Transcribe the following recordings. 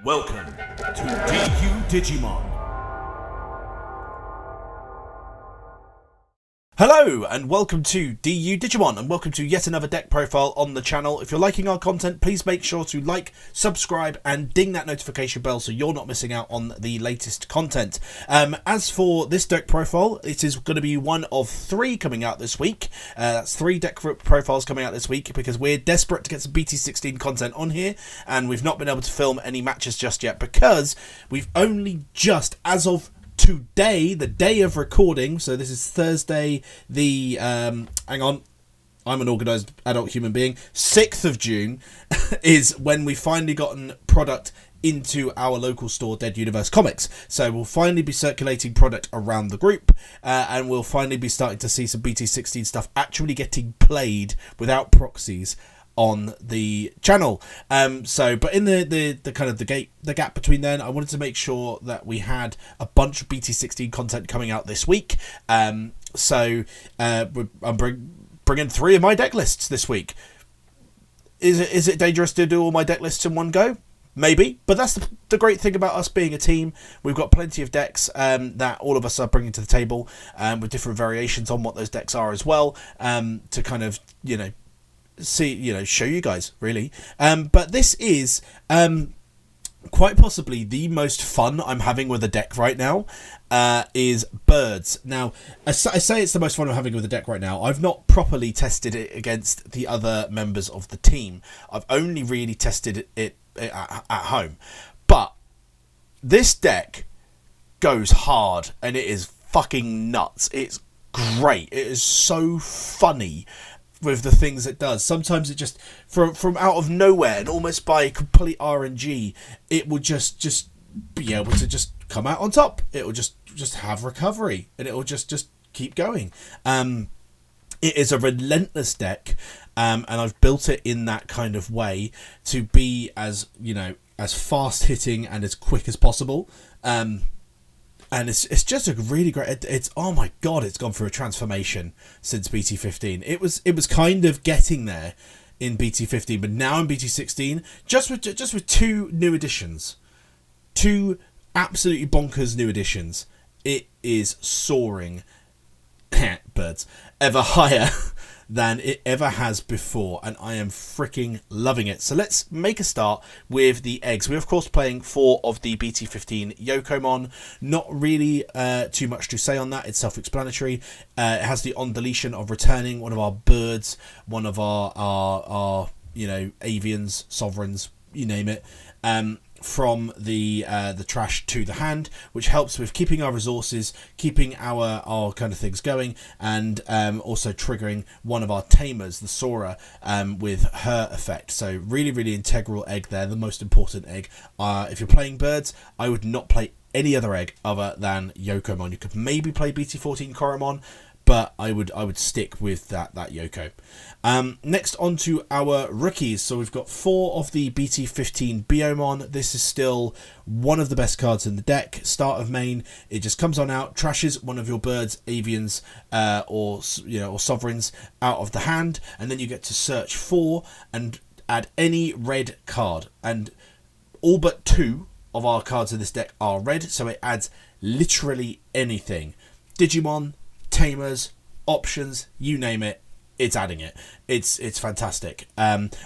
Welcome to Digimon. Hello and welcome to Digimon, and welcome to yet another deck profile on the channel. If you're liking our content, please make sure to like, subscribe and ding that notification bell so you're not missing out on the latest content. As for this deck profile, it is going to be one of 3 coming out this week. That's 3 deck profiles coming out this week because we're desperate to get some BT16 content on here, and we've not been able to film any matches just yet because we've only just, as of today, the day of recording, so this is Thursday, the hang on, I'm an organised adult human being, 6th of June is when we finally gotten product into our local store, Dead Universe Comics. So we'll finally be circulating product around the group, and we'll finally be starting to see some BT16 stuff actually getting played without proxies on the channel. But in the kind of the gap between then, I wanted to make sure that we had a bunch of BT16 content coming out this week. I'm bringing 3 of my deck lists this week. Is it dangerous to do all my deck lists in one go? Maybe, but that's the great thing about us being a team. We've got plenty of decks that all of us are bringing to the table, with different variations on what those decks are as well, to kind of, show you guys really. But this is quite possibly the most fun I'm having with a deck right now, is birds. Now, I say it's the most fun I'm having with a deck right now. I've not properly tested it against the other members of the team. I've only really tested it at home. But this deck goes hard and it is fucking nuts. It's great. It is so funny with the things it does. Sometimes it just from out of nowhere and almost by complete RNG, it will just be able to just come out on top. It will just have recovery and it will just keep going. It is a relentless deck, and I've built it in that kind of way to be as fast hitting and as quick as possible. And it's just a really great. It's oh my god! It's gone through a transformation since BT15. It was kind of getting there in BT15, but now in BT16, just with 2 new additions, 2 absolutely bonkers new additions, it is soaring birds ever higher than it ever has before, and I am freaking loving it. So let's make a start with the eggs. We're of course playing 4 of the BT15 Yokomon. Not really too much to say on that. It's self-explanatory. It has the on deletion of returning one of our birds, one of our avians, sovereigns, you name it, from the trash to the hand, which helps with keeping our resources, keeping our kind of things going, and also triggering one of our tamers, the Sora, with her effect. So really, really integral egg there, the most important egg. If you're playing birds, I would not play any other egg other than Yokomon. You could maybe play BT14 Koromon, but I would stick with that Yoko. Next on to our rookies. So we've got 4 of the BT15 Biomon. This is still one of the best cards in the deck. Start of main, it just comes on out, trashes one of your birds, avians, or sovereigns out of the hand, and then you get to search for and add any red card. And all but 2 of our cards in this deck are red, so it adds literally anything. Digimon, tamers, options, you name it, it's adding it. It's fantastic.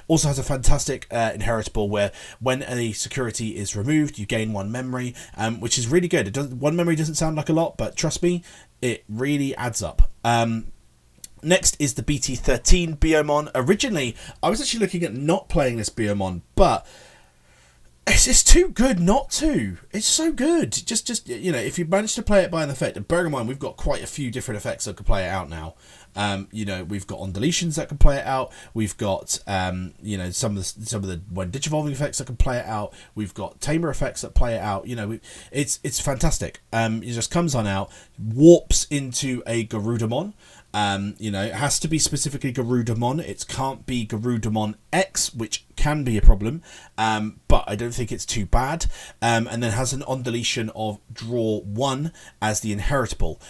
Also has a fantastic inheritable where when a security is removed, you gain 1 memory, which is really good. 1 memory doesn't sound like a lot, but trust me, it really adds up. Next is the BT13 Biomon. Originally, I was actually looking at not playing this Biomon, but it's just too good not to. It's so good. Just if you manage to play it by an effect, and bear in mind we've got quite a few different effects that can play it out now. We've got on deletions that can play it out. We've got some of the when digivolving effects that can play it out. We've got tamer effects that play it out. It's fantastic. It just comes on out, warps into a Garudamon. It has to be specifically Garudamon. It can't be Garudamon X, which can be a problem, but I don't think it's too bad. And then has an on deletion of draw 1 as the inheritable,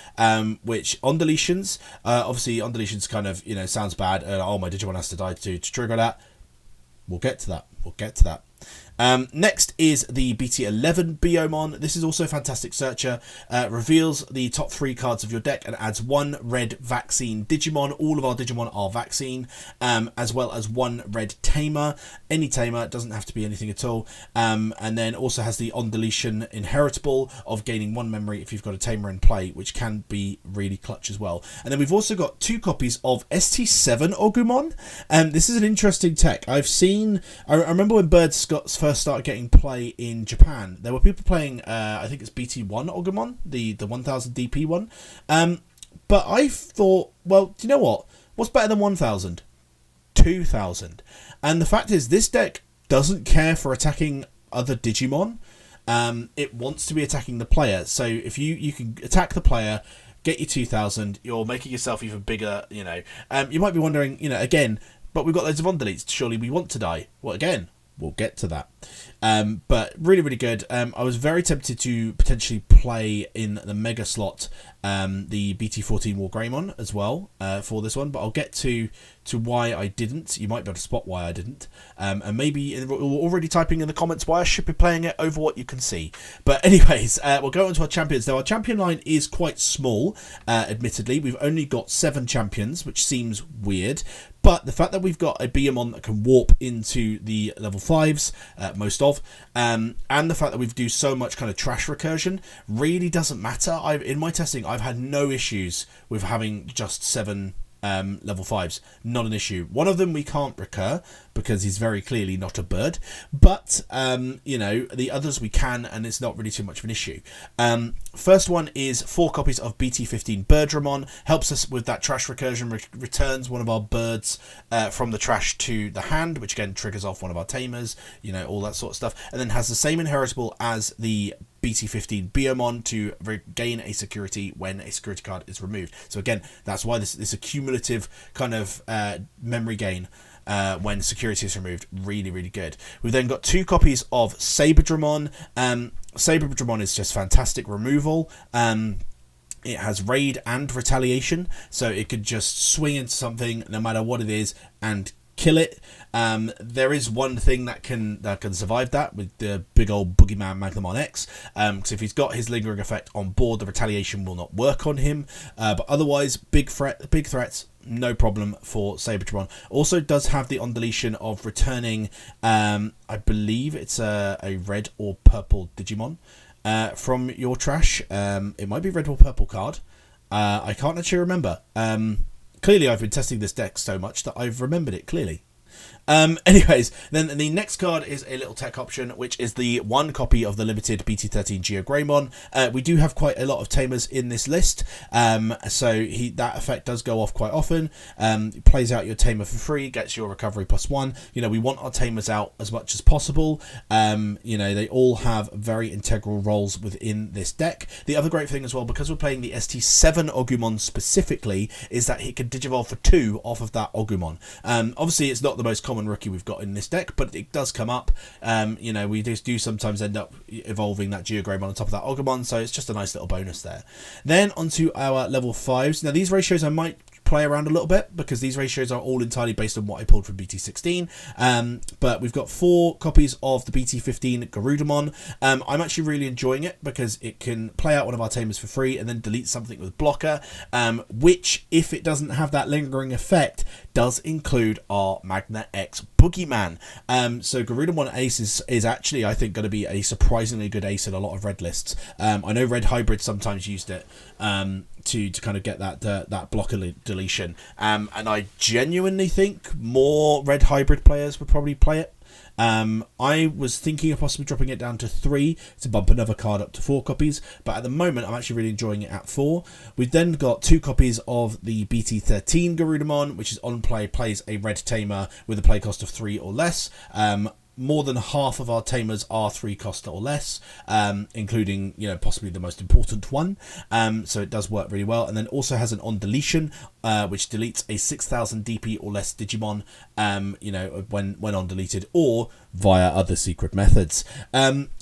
which on deletions, obviously on deletions kind of sounds bad. Oh, my Digimon has to die to trigger that. We'll get to that. Next is the BT11 Biomon. This is also a fantastic searcher. Reveals the top 3 cards of your deck and adds 1 red vaccine Digimon. All of our Digimon are vaccine, as well as 1 red tamer. Any tamer, doesn't have to be anything at all. And then also has the on deletion inheritable of gaining 1 memory if you've got a tamer in play, which can be really clutch as well. And then we've also got 2 copies of ST7 Ogumon. This is an interesting tech. I remember when Bird Scots first started getting play in Japan, there were people playing, I think it's BT1 Ogumon, the 1000 DP one. But I thought, well, do you know what? What's better than 1000? 2000. And the fact is, this deck doesn't care for attacking other Digimon. It wants to be attacking the player. So if you can attack the player, get your 2000, you're making yourself even bigger, you know. You might be wondering, you know, again, but we've got loads of on-deletes. Surely we want to die. Well, again, we'll get to that. But really, really good. I was very tempted to potentially play in the mega slot the BT14 Wargreymon as well for this one, but I'll get to why I didn't. You might be able to spot why I didn't. And maybe you're already typing in the comments why I should be playing it over what you can see. But anyways, we'll go on to our champions. Now, our champion line is quite small, admittedly. We've only got 7 champions, which seems weird. But the fact that we've got a Beamon that can warp into the level 5s, most of, and the fact that we do so much kind of trash recursion really doesn't matter. In my testing, I've had no issues with having just 7 level 5s. Not an issue. One of them we can't recur because he's very clearly not a bird, but you know, the others we can, and it's not really too much of an issue. First one is 4 copies of BT15 Birdramon. Helps us with that trash recursion, returns one of our birds from the trash to the hand, which again triggers off one of our tamers, you know, all that sort of stuff, and then has the same inheritable as the BT15 Biomon to regain a security when a security card is removed. So again, that's why this a cumulative kind of memory gain when security is removed. Really, really good. We've then got 2 copies of Saberdramon. Saberdramon is just fantastic removal. It has raid and retaliation, so it could just swing into something no matter what it is and kill it. There is one thing that can survive that with the big old Boogeyman Magnamon X, because if he's got his lingering effect on board, the retaliation will not work on him, but otherwise big threats, no problem for Saberdramon. Also does have the on deletion of returning, I believe it's a red or purple Digimon from your trash. It might be red or purple card. I can't actually remember. Clearly, I've been testing this deck so much that I've remembered it clearly. Anyways, then the next card is a little tech option, which is the 1 copy of the limited BT13 Geogreymon. We do have quite a lot of tamers in this list, so that effect does go off quite often. Plays out your tamer for free, gets your recovery +1. You know, we want our tamers out as much as possible. You know, they all have very integral roles within this deck. The other great thing as well, because we're playing the ST7 Ogumon specifically, is that it can Digivolve for 2 off of that Ogumon. Obviously, it's not the most common rookie we've got in this deck, but it does come up. You know, we just do sometimes end up evolving that Geogreymon on top of that Ogumon, so it's just a nice little bonus there. Then onto our level 5s. Now, these ratios I might play around a little bit because these ratios are all entirely based on what I pulled from BT16, but we've got 4 copies of the BT15 Garudamon. I'm actually really enjoying it because it can play out one of our tamers for free and then delete something with blocker, which, if it doesn't have that lingering effect, does include our Magna X Boogeyman. So Garudamon Ace is actually, I think, going to be a surprisingly good ace in a lot of red lists. I know red hybrids sometimes used it to kind of get that blocker deletion, and I genuinely think more red hybrid players would probably play it. I was thinking of possibly dropping it down to 3 to bump another card up to 4 copies, but at the moment I'm actually really enjoying it at 4. We've then got 2 copies of the BT13 Garudamon, which is on play, plays a red tamer with a play cost of 3 or less. More than half of our tamers are 3 cost or less, including, you know, possibly the most important one. So it does work really well, and then also has an on deletion, which deletes a 6000 DP or less Digimon, you know, when on deleted or via other secret methods.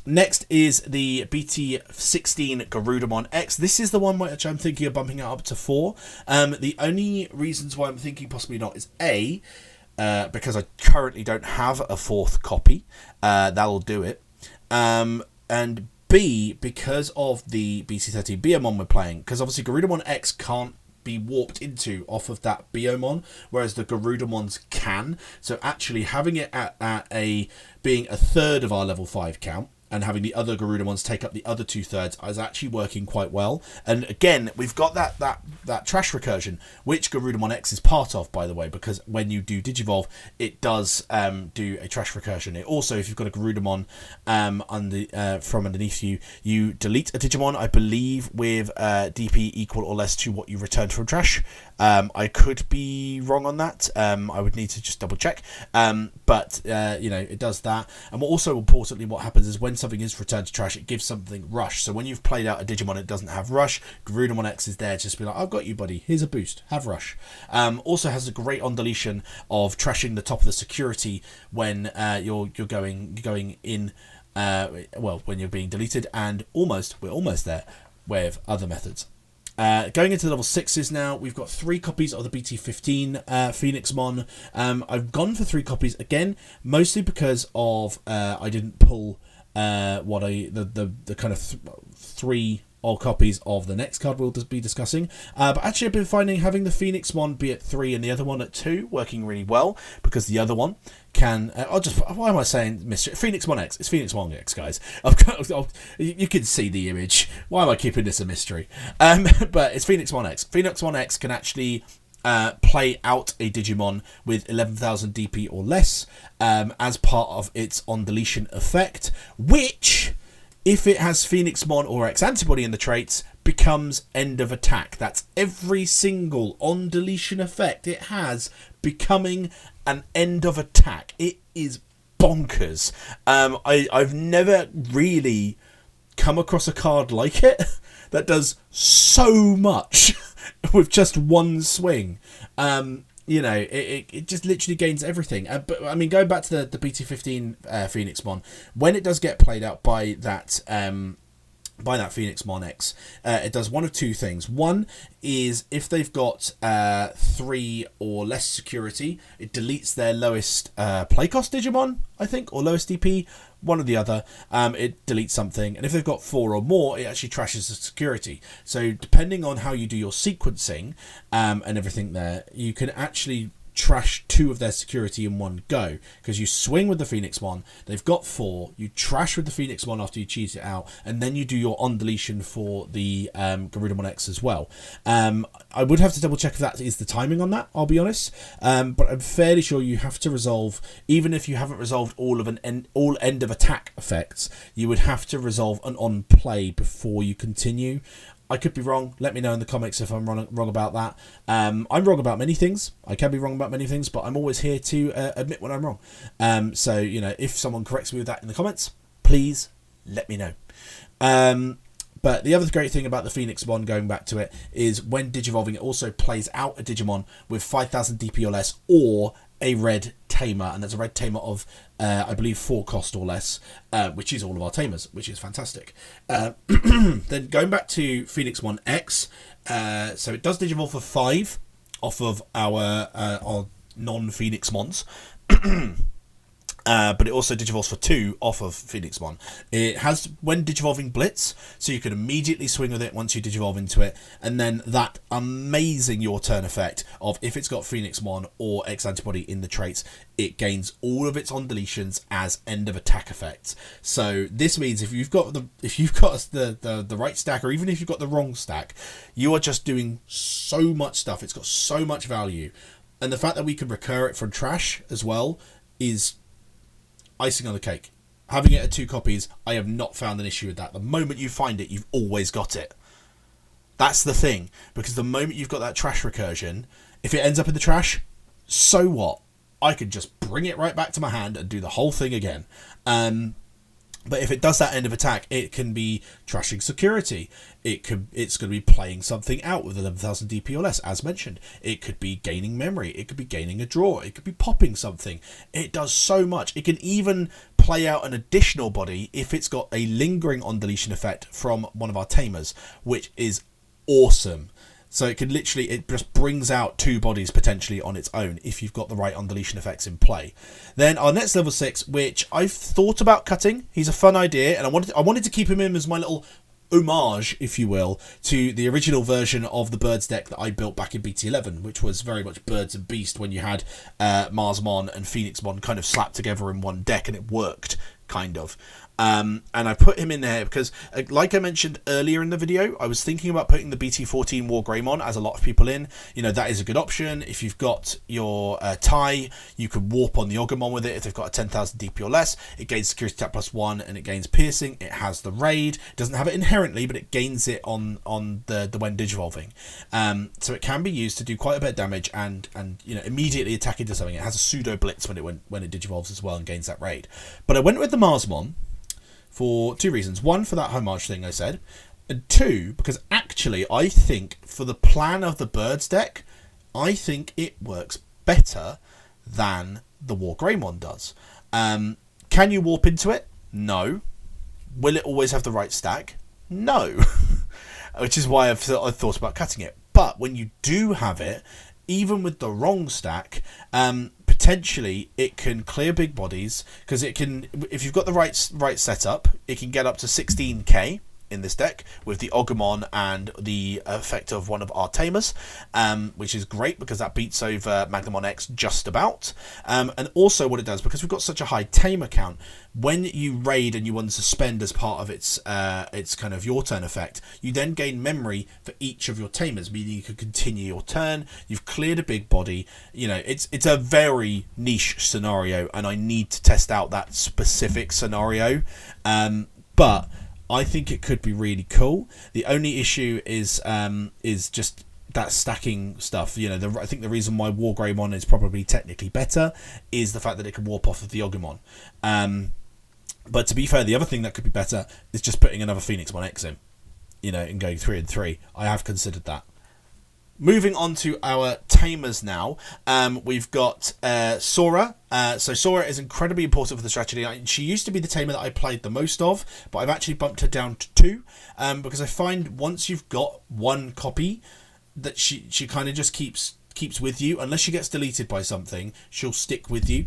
Next is the BT16 Garudamon X. This is the one which I'm thinking of bumping it up to 4. The only reasons why I'm thinking possibly not is because I currently don't have a 4th copy. That'll do it. And B, because of the BT16 Biomon we're playing, because obviously Garudamon X can't be warped into off of that Biomon, whereas the Garudamons can. So actually having it at being a third of our level 5 count, and having the other Garudamons take up the other 2/3 is actually working quite well. And again, we've got that trash recursion, which Garudamon X is part of, by the way, because when you do Digivolve, it does do a trash recursion. It also, if you've got a Garudamon from underneath you, you delete a Digimon, I believe, with DP equal or less to what you returned from trash. I could be wrong on that. I would need to just double check. But it does that. And also importantly, what happens is when something is returned to trash, it gives something rush. So when you've played out a Digimon, it doesn't have rush. Garudamon X is there just to be like, I've got you, buddy. Here's a boost. Have rush. Also has a great on deletion of trashing the top of the security when you're going in. When you're being deleted, and we're almost there with other methods. Going into level 6s now, we've got 3 copies of the BT15 Phoenixmon. I've gone for 3 copies again, mostly because of I didn't pull the kind of 3 old copies of the next card we'll be discussing. But actually I've been finding having the Phoenixmon be at 3 and the other one at 2 working really well, because the other one can... why am I saying mystery? Phoenixmon X. It's Phoenixmon X, guys. You can see the image. Why am I keeping this a mystery? But it's Phoenixmon X. Phoenixmon X can actually... play out a Digimon with 11,000 DP or less as part of its on deletion effect, which, if it has Phoenixmon or X antibody in the traits, becomes end of attack. That's every single on deletion effect it has becoming an end of attack. It is bonkers. I've never really come across a card like it that does so much with just one swing. It just literally gains everything. But I mean, going back to the BT15 Phoenixmon, when it does get played out by that Phoenixmon X, it does one of 2 things. One is if they've got 3 or less security, it deletes their lowest play cost Digimon, I think, or lowest DP, one or the other. It deletes something, and if they've got 4 or more, it actually trashes the security. So depending on how you do your sequencing and everything there, you can actually trash 2 of their security in one go, because you swing with the Phoenixmon, they've got 4, you trash with the Phoenixmon after you cheese it out, and then you do your on deletion for the Garudamon X as well. I would have to double check if that is the timing on that, I'll be honest, but I'm fairly sure you have to resolve, even if you haven't resolved all end of attack effects, you would have to resolve an on play before you continue. I could be wrong. Let me know in the comments if I'm wrong about that. I'm wrong about many things. I can be wrong about many things, but I'm always here to admit when I'm wrong. So, if someone corrects me with that in the comments, please let me know. But the other great thing about the Phoenixmon, going back to it, is when Digivolving, it also plays out a Digimon with 5,000 DP or less, or a red tamer, and there's a red tamer of I believe 4 cost or less, which is all of our tamers, which is fantastic. Then going back to Phoenixmon X, so it does Digivolve for 5 off of our non-Phoenixmons. But it also digivolves for 2 off of Phoenixmon. It has when digivolving Blitz, so you can immediately swing with it once you digivolve into it, and then that amazing your turn effect of if it's got Phoenixmon or X antibody in the traits, it gains all of its on deletions as end of attack effects. So this means if you've got the right stack, or even if you've got the wrong stack, you are just doing so much stuff. It's got so much value, and the fact that we can recur it from trash as well is icing on the cake. Having it at 2 copies, I have not found an issue with that. The moment you find it, you've always got it. That's the thing, because the moment you've got that trash recursion, if it ends up in the trash, so what? I could just bring it right back to my hand and do the whole thing again. But if it does that end of attack, it can be trashing security. It's going to be playing something out with 11,000 DP or less, as mentioned. It could be gaining memory. It could be gaining a draw. It could be popping something. It does so much. It can even play out an additional body if it's got a lingering on deletion effect from one of our tamers, which is awesome. So it can literally, it just brings out 2 bodies potentially on its own if you've got the right undeletion effects in play. Then our next level 6, which I've thought about cutting. He's a fun idea, and I wanted to keep him in as my little homage, if you will, to the original version of the Birds deck that I built back in BT11, which was very much Birds and Beast, when you had Marsmon and Phoenixmon kind of slapped together in one deck, and it worked, kind of. And I put him in there because, like I mentioned earlier in the video, I was thinking about putting the BT14 Wargreymon, as a lot of people in. You know, that is a good option. If you've got your tie, you could warp on the Ogumon with it if they've got a 10,000 DP or less. It gains security attack +1 and it gains piercing. It has the raid. It doesn't have it inherently, but it gains it on the when digivolving. So it can be used to do quite a bit of damage and you know, immediately attack into something. It has a pseudo blitz when it digivolves as well and gains that raid. But I went with the Marsmon for 2 reasons. 1, for that homage thing I said, and 2, because actually I think for the plan of the Birds deck, I think it works better than the Wargreymon does. Can you warp into it? No. Will it always have the right stack? No. Which is why I've thought about cutting it. But when you do have it, even with the wrong stack, potentially it can clear big bodies, because it can, if you've got the right setup, it can get up to 16k in this deck with the Ogumon and the effect of one of our tamers, which is great because that beats over Magnamon X just about. And also what it does, because we've got such a high tamer count, when you raid and you unsuspend as part of its kind of your turn effect, you then gain memory for each of your tamers, meaning you can continue your turn. You've cleared a big body. You know, it's a very niche scenario, and I need to test out that specific scenario. But I think it could be really cool. The only issue is just that stacking stuff. You know, I think the reason why Wargreymon is probably technically better is the fact that it can warp off of the Ogumon. But to be fair, the other thing that could be better is just putting another Phoenixmon X in, you know, and going 3 and 3. I have considered that. Moving on to our tamers now, we've got Sora. So Sora is incredibly important for the strategy. She used to be the tamer that I played the most of, but I've actually bumped her down to 2, because I find once you've got 1 copy, that she kind of just keeps with you. Unless she gets deleted by something, she'll stick with you.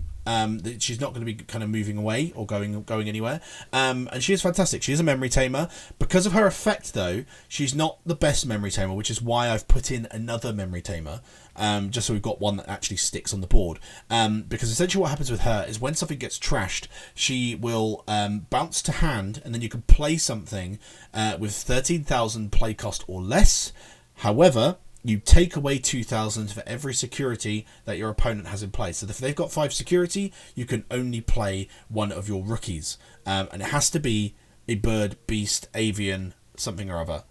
She's not going to be kind of moving away or going anywhere. And she is fantastic. She is a memory tamer. Because of her effect, though, she's not the best memory tamer, which is why I've put in another memory tamer, just so we've got one that actually sticks on the board. Because essentially what happens with her is when something gets trashed, she will bounce to hand, and then you can play something with 13,000 play cost or less. However, you take away 2,000 for every security that your opponent has in place. So if they've got 5 security, you can only play one of your rookies. And it has to be a bird, beast, avian, something or other.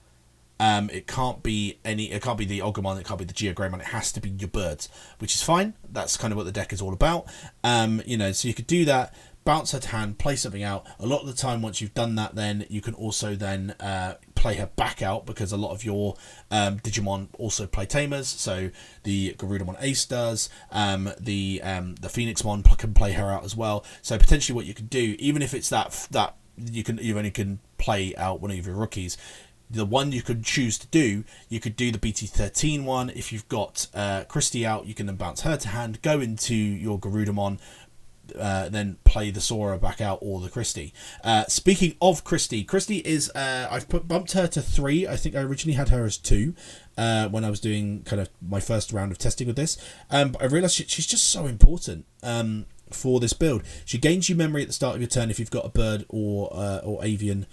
It can't be the Ogumon, it can't be the Geogreymon, it has to be your birds, which is fine. That's kind of what the deck is all about. You know, so you could do that, bounce her to hand, play something out. A lot of the time, once you've done that, then you can also then play her back out, because a lot of your Digimon also play tamers. So the Garudamon Ace does, the Phoenixmon can play her out as well. So potentially what you could do, even if it's that you only can play out one of your rookies, the one you could choose to do, you could do the BT13 one. If you've got Christy out, you can then bounce her to hand, go into your Garudamon, then play the Sora back out, or the Christy. Speaking of Christy is I've bumped her to 3. I think I originally had her as 2 when I was doing kind of my first round of testing with this, but I realized she's just so important for this build. She gains you memory at the start of your turn if you've got a bird or avian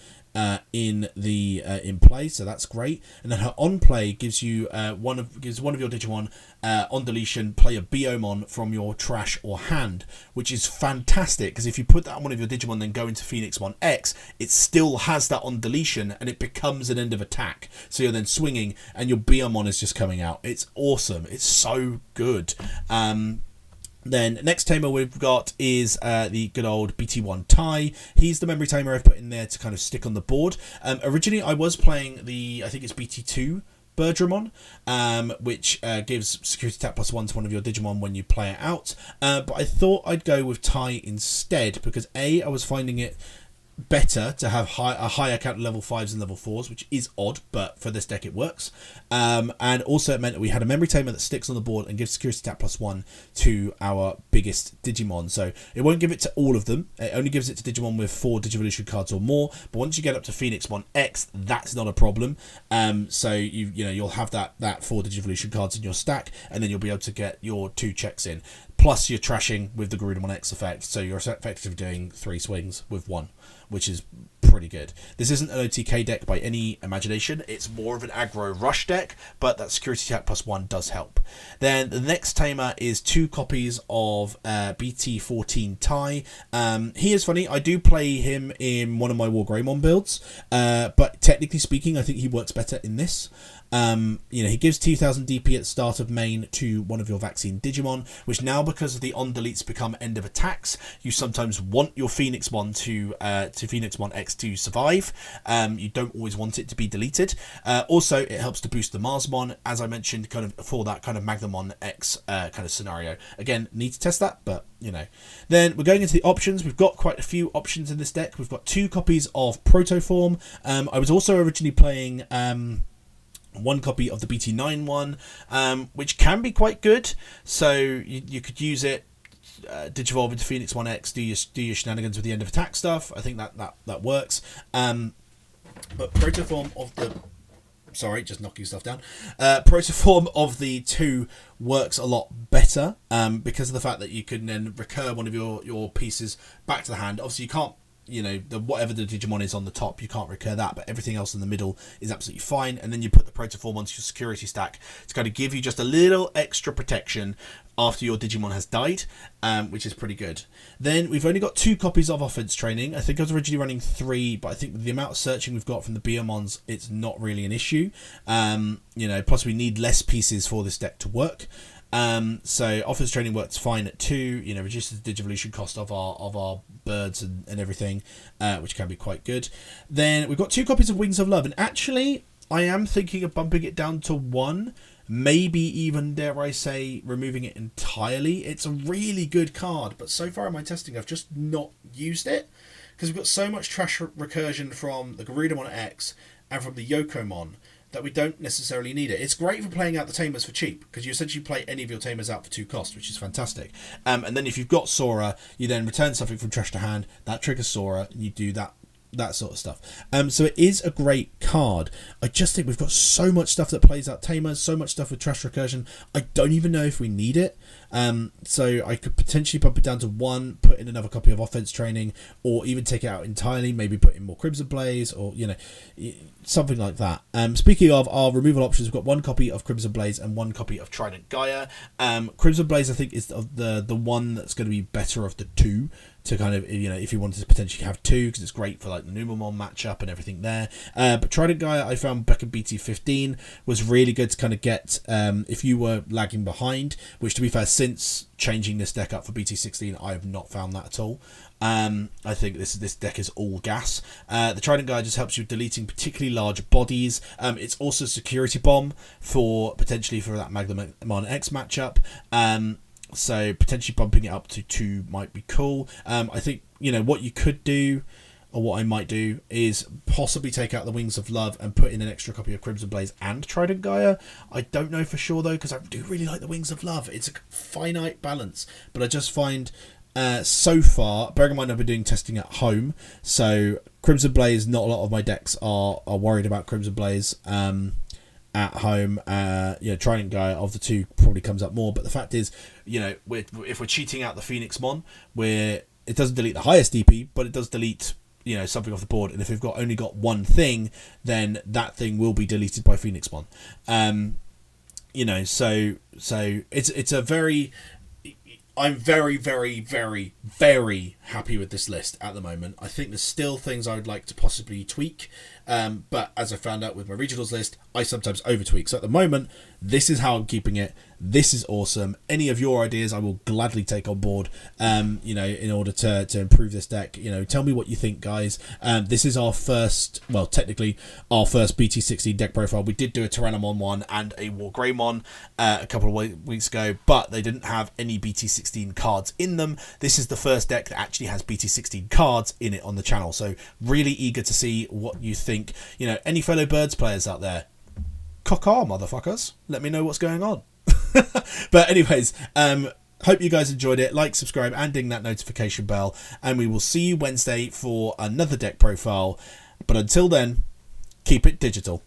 in play, so that's great. And then her on play gives you one of your Digimon on deletion, play a Biomon from your trash or hand, which is fantastic, because if you put that on one of your Digimon, then go into Phoenixmon X, it still has that on deletion, and it becomes an end of attack. So you're then swinging, and your Biomon is just coming out. It's awesome. It's so good. Then next tamer we've got is the good old BT1 Tai. He's the memory tamer I've put in there to kind of stick on the board. Originally I was playing I think it's BT2 Birdramon, which gives security attack +1 to one of your Digimon when you play it out. But I thought I'd go with Tai instead, because I was finding it better to have a higher count of level 5s and level 4s, which is odd, but for this deck it works. And also it meant that we had a memory tamer that sticks on the board and gives security attack +1 to our biggest Digimon. So it won't give it to all of them. It only gives it to Digimon with 4 Digivolution cards or more. But once you get up to Phoenixmon X, that's not a problem. So you'll have that 4 Digivolution cards in your stack, and then you'll be able to get your 2 checks in. Plus you're trashing with the Garudamon X effect, so you're effectively doing 3 swings with 1, which is pretty good. This isn't an OTK deck by any imagination. It's more of an aggro rush deck, but that security attack +1 does help. Then the next tamer is 2 copies of BT16 Tai. He is funny. I do play him in one of my War Greymon builds, but technically speaking, I think he works better in this. He gives 2000 DP at the start of main to one of your vaccine Digimon, which now, because of the on deletes become end of attacks, you sometimes want your Phoenixmon to Phoenixmon X to survive. You don't always want it to be deleted. Also, it helps to boost the Marsmon, as I mentioned, kind of for that kind of Magnamon X kind of scenario. Again, need to test that, but Then we're going into the options. We've got quite a few options in this deck. We've got 2 copies of Protoform. I was also originally playing 1 copy of the BT9 one, which can be quite good. So you could use it, Digivolve into Phoenixmon X, do your shenanigans with the end of attack stuff. I think that works. But Protoform of the... Sorry, just knocking stuff down. Protoform of the 2 works a lot better because of the fact that you can then recur one of your pieces back to the hand. Obviously, you can't, whatever the Digimon is on the top, you can't recur that, but everything else in the middle is absolutely fine. And then you put the Protoform onto your security stack to kind of give you just a little extra protection after your Digimon has died, which is pretty good. Then we've only got 2 copies of Offense Training. I think I was originally running 3, but I think with the amount of searching we've got from the Biomons, it's not really an issue. Plus we need less pieces for this deck to work. So Offense Training works fine at 2, reduces the Digivolution cost of our birds and everything, which can be quite good. Then we've got 2 copies of Wings of Love, and actually I am thinking of bumping it down to 1, maybe even, dare I say, removing it entirely. It's a really good card, but so far in my testing I've just not used it, because we've got so much trash recursion from the Garudamon X and from the Yokomon that we don't necessarily need it. It's great for playing out the tamers for cheap, because you essentially play any of your tamers out for 2 cost, which is fantastic. And then if you've got Sora, you then return something from trash to hand, that triggers Sora, and you do that sort of stuff. So it is a great card. I just think we've got so much stuff that plays out tamers, so much stuff with trash recursion. I don't even know if we need it. So I could potentially bump it down to 1, put in another copy of Offense Training, or even take it out entirely, maybe put in more Crimson Blaze, or something like that. Speaking of our removal options, we've got 1 copy of Crimson Blaze and 1 copy of Trident Gaia. Crimson Blaze, I think, is the one that's going to be better of the 2, to kind of, if you wanted to potentially have 2, because it's great for like the Numamon matchup and everything there. But Trident Gaia, I found back in BT15 was really good to kind of get if you were lagging behind, which, to be fair, since changing this deck up for BT16, I have not found that at all. I think this deck is all gas. The Trident Gaia just helps you deleting particularly large bodies. It's also security bomb potentially for that Magnamon X matchup. So potentially bumping it up to 2 might be cool. I think, what you could do, or what I might do, is possibly take out the Wings of Love and put in an extra copy of Crimson Blaze and Trident Gaia. I don't know for sure, though, because I do really like the Wings of Love. It's a finite balance, but I just find so far, bearing in mind I've been doing testing at home, so Crimson Blaze, not a lot of my decks are worried about Crimson Blaze. At home, Trident Gaia of the 2 probably comes up more, but the fact is, if we're cheating out the Phoenixmon, it doesn't delete the highest DP, but it does delete something off the board, and if we've only got 1 thing, then that thing will be deleted by Phoenixmon. So it's a very... I'm very, very, very, very happy with this list at the moment. I think there's still things I would like to possibly tweak, but as I found out with my regionals list, I sometimes over tweak. So at the moment, this is how I'm keeping it. This is awesome. Any of your ideas I will gladly take on board, in order to improve this deck. Tell me what you think, guys. This is our first, well, technically our first BT16 deck profile. We did do a Tyrannomon one and a War Greymon a couple of weeks ago, but they didn't have any BT16 cards in them. This is the first deck that actually actually has BT16 cards in it on the channel. So really eager to see what you think. You know, any fellow Birds players out there, cock-ar, motherfuckers. Let me know what's going on. But anyways, hope you guys enjoyed it. Like, subscribe, and ding that notification bell. And we will see you Wednesday for another deck profile. But until then, keep it digital.